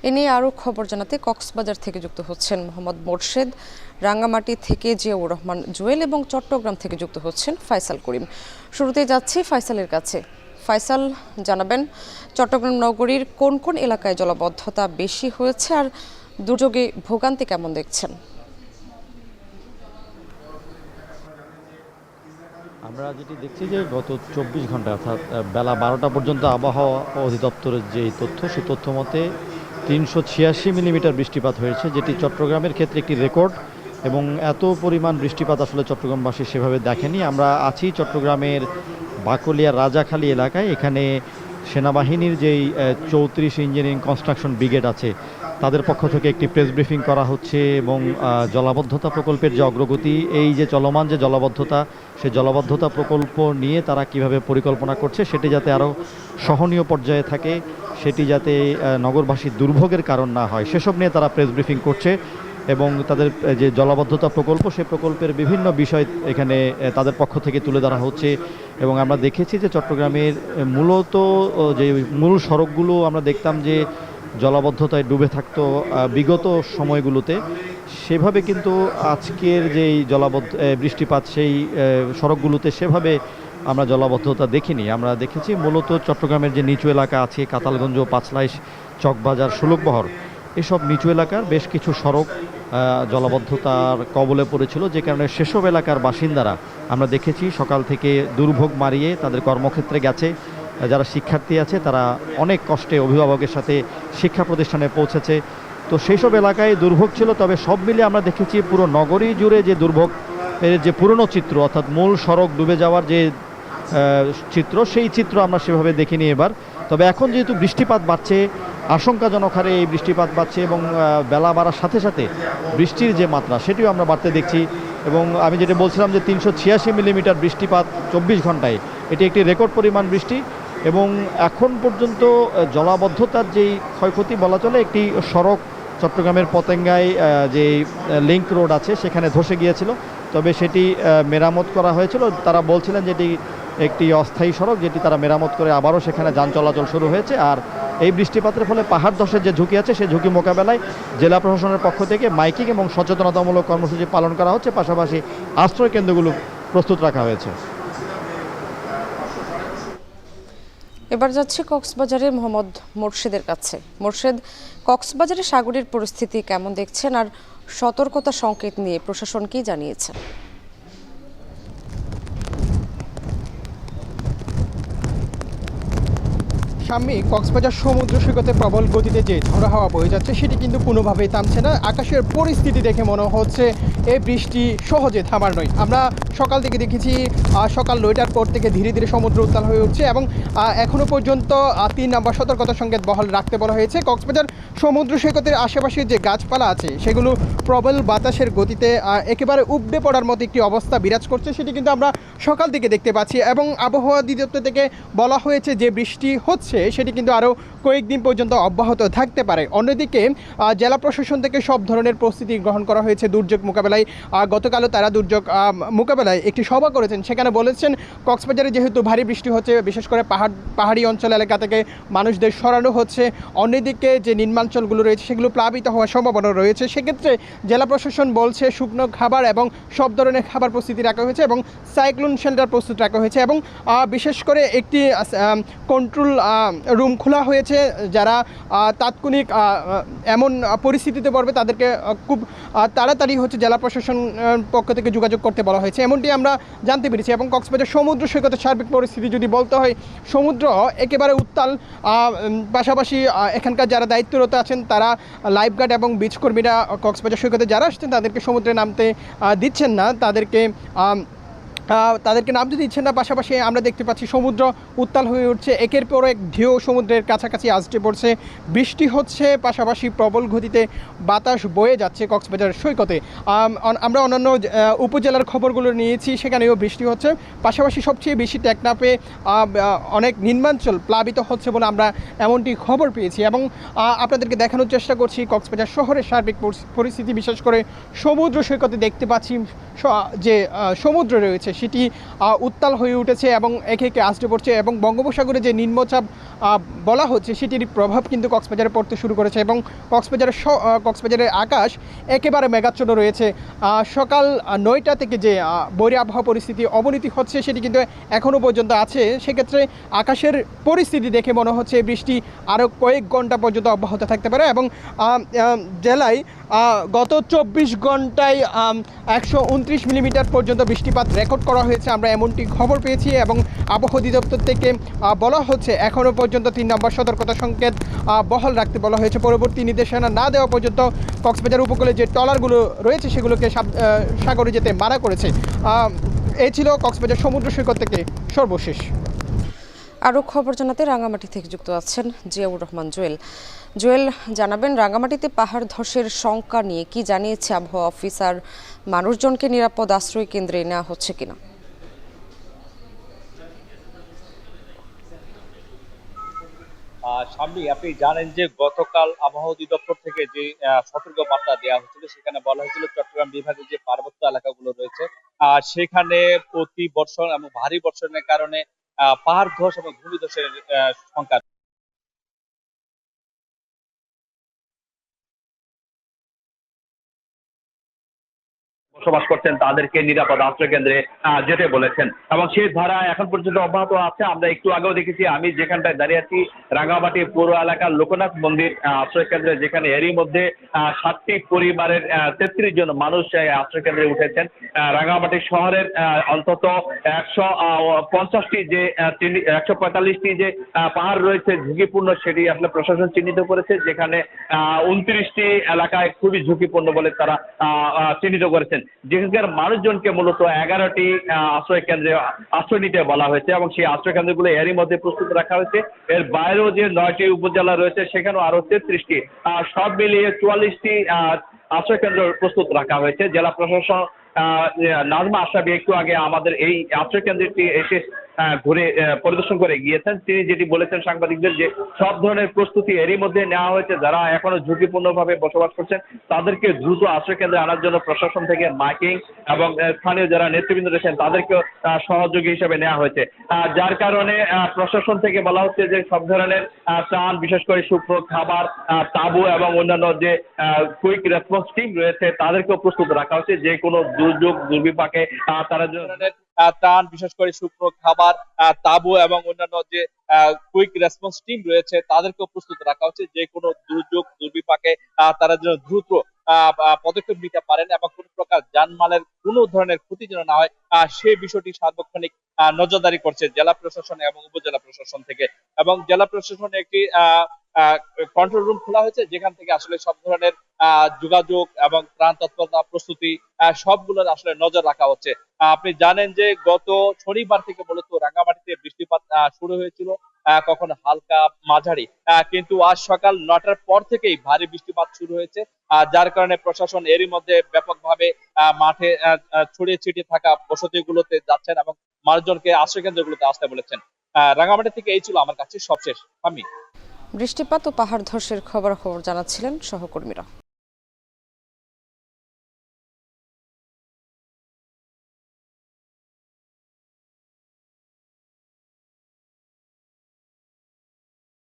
এ নিয়ে আরও খবর জানাতে কক্সবাজার থেকে যুক্ত হচ্ছেন মোহাম্মদ মোরশেদ, রাঙ্গামাটি থেকে জিয়াউর রহমান জুয়েল এবং চট্টগ্রাম থেকে যুক্ত হচ্ছেন ফয়সাল করিম। শুরুতেই যাচ্ছি ফয়সালের কাছে। ফয়সাল, জানাবেন চট্টগ্রাম নগরীর কোন কোন এলাকায় জলাবদ্ধতা বেশি হয়েছে আর দুর্যোগে ভোগান্তি কেমন দেখছেন? আমরা যেটি দেখছি যে গত 24 ঘন্টা অর্থাৎ বেলা 12টা পর্যন্ত আবহাওয়া অধিদপ্তরের যে তথ্য, সেই তথ্য মতে 386 মিলিমিটার বৃষ্টিপাত হয়েছে, যেটি চট্টগ্রামের ক্ষেত্রে একটি রেকর্ড। এবং এত পরিমাণ বৃষ্টিপাত আসলে চট্টগ্রামবাসী সেভাবে দেখেনি। আমরা আছি চট্টগ্রামের বাকলিয়া রাজাখালী এলাকায়। এখানে সেনাবাহিনীর যেই 34 ইঞ্জিনিয়ারিং কনস্ট্রাকশন ব্রিগেড আছে, তাদের পক্ষ থেকে একটি প্রেস ব্রিফিং করা হচ্ছে এবং জলাবদ্ধতা প্রকল্পের যে অগ্রগতি, এই যে চলমান যে জলাবদ্ধতা, সেই জলাবদ্ধতা প্রকল্প নিয়ে তারা কিভাবে পরিকল্পনা করছে সেটি যাতে আরও সহনীয় পর্যায়ে থাকে, সেটি যাতে নগরবাসীর দুর্ভোগের কারণ না হয়, সেসব নিয়ে তারা প্রেস ব্রিফিং করছে। এবং তাদের যে জলাবদ্ধতা প্রকল্প, সেই প্রকল্পের বিভিন্ন বিষয় এখানে তাদের পক্ষ থেকে তুলে ধরা হচ্ছে। এবং আমরা দেখেছি যে চট্টগ্রামের মূলত যে মূল সড়কগুলো আমরা দেখতাম যে জলাবদ্ধতায় ডুবে থাকতো বিগত সময়গুলোতে, সেভাবে কিন্তু আজকের যেই বৃষ্টিপাত, সেই সড়কগুলোতে সেভাবে আমরা জলাবদ্ধতা দেখিনি। আমরা দেখেছি মূলত চট্টগ্রামের যে নিচু এলাকা আছে, কাতালগঞ্জ, পাঁচলাইশ, চকবাজার, ষোলকবহর, এসব নিচু এলাকার বেশ কিছু সড়ক জলাবদ্ধতার কবলে পড়েছিল, যে কারণে সেসব এলাকার বাসিন্দারা আমরা দেখেছি সকাল থেকে দুর্ভোগ মারিয়ে তাদের কর্মক্ষেত্রে গেছে। যারা শিক্ষার্থী আছে তারা অনেক কষ্টে অভিভাবকের সাথে শিক্ষা প্রতিষ্ঠানে পৌঁছেছে। তো সেই সব এলাকায় দুর্ভোগ ছিল। তবে সব মিলিয়ে আমরা দেখেছি পুরো নগরী জুড়ে যে দুর্ভোগ এর যে পুরনো চিত্র, অর্থাৎ মূল সড়ক ডুবে যাওয়ার যে চিত্র, সেই চিত্র আমরা সেভাবে দেখিনি এবার। তবে এখন যেহেতু বৃষ্টিপাত বাড়ছে, আশঙ্কাজনক হারে এই বৃষ্টিপাত বাড়ছে এবং বেলা বাড়ার সাথে সাথে বৃষ্টির যে মাত্রা, সেটিও আমরা বাড়তে দেখছি। এবং আমি যেটা বলছিলাম যে 386 মিলিমিটার বৃষ্টিপাত 24 ঘন্টায়, এটি একটি রেকর্ড পরিমাণ বৃষ্টি। এবং এখন পর্যন্ত জলাবদ্ধতার যেই ক্ষয়ক্ষতি বলা চলে, একটি সড়ক চট্টগ্রামের পতেঙ্গায় যে লিংক রোড আছে সেখানে ধসে গিয়েছিল, তবে সেটি মেরামত করা হয়েছিল। তারা বলছিলেন যেটি একটি অস্থায়ী সড়ক, যেটি তারা মেরামত করে আবারও সেখানে যান চলাচল শুরু হয়েছে। আর এই বৃষ্টিপাতের ফলে পাহাড় ধসের যে ঝুঁকি আছে, সেই ঝুঁকি মোকাবেলায় জেলা প্রশাসনের পক্ষ থেকে মাইকিং এবং সচেতনতামূলক কর্মসূচি পালন করা হচ্ছে, পাশাপাশি আশ্রয় কেন্দ্রগুলো প্রস্তুত রাখা হয়েছে। এবার যাচ্ছি কক্সবাজারে মোহাম্মদ মোরশেদের কাছে। মোরশেদ, কক্সবাজারে সাগরের পরিস্থিতি কেমন দেখছেন আর সতর্কতা সংকেত নিয়ে প্রশাসন কি জানিয়েছে? সামনে কক্সবাজার সমুদ্র সৈকতে প্রবল গতিতে যে ঝড়ো হাওয়া বয়ে যাচ্ছে, সেটি কিন্তু কোনোভাবেই থামছে না। আকাশের পরিস্থিতি দেখে মনে হচ্ছে এই বৃষ্টি সহজে থামার নয়। আমরা সকাল থেকে দেখেছি সকাল 9টার পর থেকে ধীরে ধীরে সমুদ্র উত্তাল হয়ে উঠছে এবং এখনও পর্যন্ত 3 নম্বর সতর্কতা সংকেত বহাল রাখতে বলা হয়েছে। কক্সবাজার সমুদ্র সৈকতের আশেপাশে যে গাছপালা আছে, সেগুলো প্রবল বাতাসের গতিতে একেবারে উপড়ে পড়ার মতো একটি অবস্থা বিরাজ করছে, সেটি কিন্তু আমরা সকাল থেকে দেখতে পাচ্ছি। এবং আবহাওয়া অধিদপ্তর থেকে বলা হয়েছে যে বৃষ্টি হচ্ছে, সেটি কিন্তু আরও কয়েকদিন পর্যন্ত অব্যাহত থাকতে পারে। অন্যদিকে জেলা প্রশাসন থেকে সব ধরনের প্রস্তুতি গ্রহণ করা হয়েছে দুর্যোগ মোকাবেলায়। গতকালও তারা দুর্যোগ মোকাবেলায় একটি সভা করেছেন, সেখানে বলেছেন কক্সবাজারে যেহেতু ভারী বৃষ্টি হচ্ছে, বিশেষ করে পাহাড়ি অঞ্চল এলাকা থেকে মানুষদের সরানো হচ্ছে। অন্যদিকে যে নিম্নাঞ্চলগুলো রয়েছে, সেগুলো প্লাবিত হওয়ার সম্ভাবনা রয়েছে। সেক্ষেত্রে জেলা প্রশাসন বলছে শুকনো খাবার এবং সব ধরনের খাবার প্রস্তুতি রাখা হয়েছে এবং সাইক্লোন শেল্টার প্রস্তুত রাখা হয়েছে। এবং বিশেষ করে একটি কন্ট্রোল রুম খোলা হয়েছে, যারা তাৎক্ষণিক এমন পরিস্থিতিতে পড়বে তাদেরকে খুব তাড়াতাড়ি জেলা প্রশাসন পক্ষ থেকে যোগাযোগ করতে বলা হয়েছে, এমনটি আমরা জানতে পেরেছি। এবং কক্সবাজার সমুদ্র সৈকতের সার্বিক পরিস্থিতি যদি বলতে হয়, সমুদ্র একেবারে উত্তাল। পাশাপাশি এখানকার যারা দায়িত্বরত আছেন, তারা লাইফগার্ড এবং বিচ কর্মীরা কক্সবাজার সৈকতে যারা আসছেন তাদেরকে সমুদ্রে নামতে দিচ্ছেন না, তাদেরকে নামতে দিচ্ছেন না। পাশাপাশি আমরা দেখতে পাচ্ছি সমুদ্র উত্তাল হয়ে উঠছে, একের পর এক ঢেউ সমুদ্রের কাছাকাছি আসতে পড়ছে, বৃষ্টি হচ্ছে, পাশাপাশি প্রবল গতিতে বাতাস বয়ে যাচ্ছে কক্সবাজার সৈকতে। আমরা অন্যান্য উপজেলার খবরগুলো নিয়েছি, সেখানেও বৃষ্টি হচ্ছে। পাশাপাশি সবচেয়ে বেশি টেকনাফে অনেক নিম্নাঞ্চল প্লাবিত হচ্ছে বলে আমরা এমনটি খবর পেয়েছি। এবং আপনাদেরকে দেখানোর চেষ্টা করছি কক্সবাজার শহরের সার্বিক পরিস্থিতি, বিশেষ করে সমুদ্র সৈকতে দেখতে পাচ্ছি যে সমুদ্র রয়েছে, সেটি উত্তাল হয়ে উঠেছে এবং একে একে আসতে পড়ছে এবং বঙ্গোপসাগরে যে নিম্নচাপ বলা হচ্ছে সেটির প্রভাব কিন্তু কক্সবাজারে পড়তে শুরু করেছে এবং কক্সবাজারের আকাশ একেবারে মেঘাচ্ছন্ন রয়েছে। সকাল 9টা থেকে যে বৈরী আবহাওয়া পরিস্থিতি অবনতি হচ্ছে সেটি কিন্তু এখনও পর্যন্ত আছে। সেক্ষেত্রে আকাশের পরিস্থিতি দেখে মনে হচ্ছে এই বৃষ্টি আরও কয়েক ঘন্টা পর্যন্ত অব্যাহত থাকতে পারে এবং জেলায় গত 24 ঘন্টায় 129 মিলিমিটার পর্যন্ত বৃষ্টিপাত রেকর্ড করা হয়েছে, আমরা এমনটি খবর পেয়েছি এবং আবহাওয়া অধিদপ্তর থেকে বলা হচ্ছে এখনও পর্যন্ত 3 নম্বর সতর্কতা সংকেত বহাল রাখতে বলা হয়েছে। পরবর্তী নির্দেশনা না দেওয়া পর্যন্ত কক্সবাজার উপকূলে যে ট্রলারগুলো রয়েছে সেগুলোকে সাগরে যেতে মানা করেছে। এই ছিল কক্সবাজার সমুদ্র সৈকত থেকে সর্বশেষ। আরও খবর জানাতে রাঙ্গামাটি থেকে যুক্ত আছেন জিয়াউর রহমান জুয়েল। জুয়েল, জানাবেন রাঙ্গামাটিতে পাহাড় ধসের শঙ্কা নিয়ে কি জানিয়েছে আবহাওয়া অফিসার, মানুষজনকে নিরাপদ আশ্রয় কেন্দ্রে নেওয়া হচ্ছে কিনা? সামনে আপনি জানেন যে গতকাল আবহাওয়া অধিদপ্তর থেকে যে সতর্ক বার্তা দেওয়া হয়েছিল সেখানে বলা হয়েছিল চট্টগ্রাম বিভাগের যে পার্বত্য এলাকাগুলো রয়েছে সেখানে প্রতি বর্ষণ এবং ভারী বর্ষণের কারণে পাহাড় ধস এবং ভূমিধসের সংখ্যা বসবাস করছেন তাদেরকে নিরাপদ আশ্রয় কেন্দ্রে যেতে বলেছেন এবং সেই ধারা এখন পর্যন্ত অব্যাহত আছে। আমরা একটু আগেও দেখেছি, আমি যেখানটায় দাঁড়িয়ে আছি রাঙ্গামাটি পৌর এলাকার লোকনাথ মন্দির আশ্রয় কেন্দ্রে, যেখানে এরই মধ্যে 7টি পরিবারের 33 জন মানুষ আশ্রয় কেন্দ্রে উঠেছেন। রাঙ্গামাটি শহরের অন্তত 150টি যে 145টি যে পাহাড় রয়েছে ঝুঁকিপূর্ণ সেটি আসলে প্রশাসন চিহ্নিত করেছে, যেখানে 29টি এলাকায় খুবই ঝুঁকিপূর্ণ বলে তারা চিহ্নিত করেছেন। যেখানকার মানুষজনকে মূলত 11টি আশ্রয় কেন্দ্রে আশ্রয় নিতে বলা হয়েছে এবং সেই আশ্রয় কেন্দ্রগুলো এরই মধ্যে প্রস্তুত রাখা হয়েছে। এর বাইরেও যে 9টি উপজেলা রয়েছে সেখানেও আরো 33টি, সব মিলিয়ে 44টি আশ্রয় কেন্দ্র প্রস্তুত রাখা হয়েছে। জেলা প্রশাসন নাজমা আশরাফি একটু আগে আমাদের এই আশ্রয় কেন্দ্রটি এসে ঘুরে পরিদর্শন করে গিয়েছেন। তিনি যেটি বলেছেন সাংবাদিকদের যে সব ধরনের প্রস্তুতি এরই মধ্যে নেওয়া হয়েছে। যারা এখনো ঝুঁকিপূর্ণভাবে বসবাস করছেন তাদেরকে দ্রুত আশ্রয় কেন্দ্রে আনার জন্য প্রশাসন থেকে মাইকিং এবং স্থানীয় যারা নেতৃবৃন্দ রয়েছেন তাদেরকেও সহযোগী হিসেবে নেওয়া হয়েছে। যার কারণে প্রশাসন থেকে বলা হচ্ছে যে সব ধরনের ত্রাণ, বিশেষ করে শুকনো খাবার, তাঁবু এবং অন্যান্য যে কুইক রেসপন্স টিম রয়েছে তাদেরকেও প্রস্তুত রাখা হচ্ছে। যে কোনো দুর্যোগ দুর্বিপাকে তারা ত্রাণ, বিশেষ করে শুকনো খাবার, তাঁবু এবং অন্যান্য যে কুইক রেসপন্স টিম রয়েছে তাদেরকেও প্রস্তুত রাখা হচ্ছে। যে কোনো দুর্যোগ দুর্বিপাকে তারা যেন দ্রুত পদক্ষেপ নিতে পারেন এবং কোন প্রকার জানমালের কোনো ধরনের ক্ষতি যেন না হয় সেই বিষয়টি সার্বক্ষণিক নজরদারি করছে জেলা প্রশাসন এবং উপজেলা প্রশাসন থেকে। এবং জেলা প্রশাসনে একটি কন্ট্রোল রুম খোলা হয়েছে, যেখান থেকে আসলে সব ধরনের যোগাযোগ এবং ত্রাণ তৎপরতা প্রস্তুতি সবগুলোর আসলে নজর রাখা হচ্ছে। আপনি জানেন যে গত শনিবার থেকে মূলত রাঙ্গামাটিতে বৃষ্টিপাত শুরু হয়েছিল, কখনো হালকা মাঝারি, কিন্তু আজ সকাল 9টার পর থেকেই ভারী বৃষ্টিপাত শুরু হয়েছে। যার কারণে প্রশাসন এরই মধ্যে ব্যাপকভাবে মাঠে ছড়িয়ে ছিটিয়ে থাকা বসতিগুলোতে যাচ্ছেন এবং মানুষজনকে আশ্রয় কেন্দ্রগুলোতে আসতে বলেছেন। রাঙ্গামাটি থেকে এই ছিল আমার কাছে সবশেষ। আমি বৃষ্টিপাত ও পাহাড় ধসের খবর জানাচ্ছিলেন সহকর্মীরা।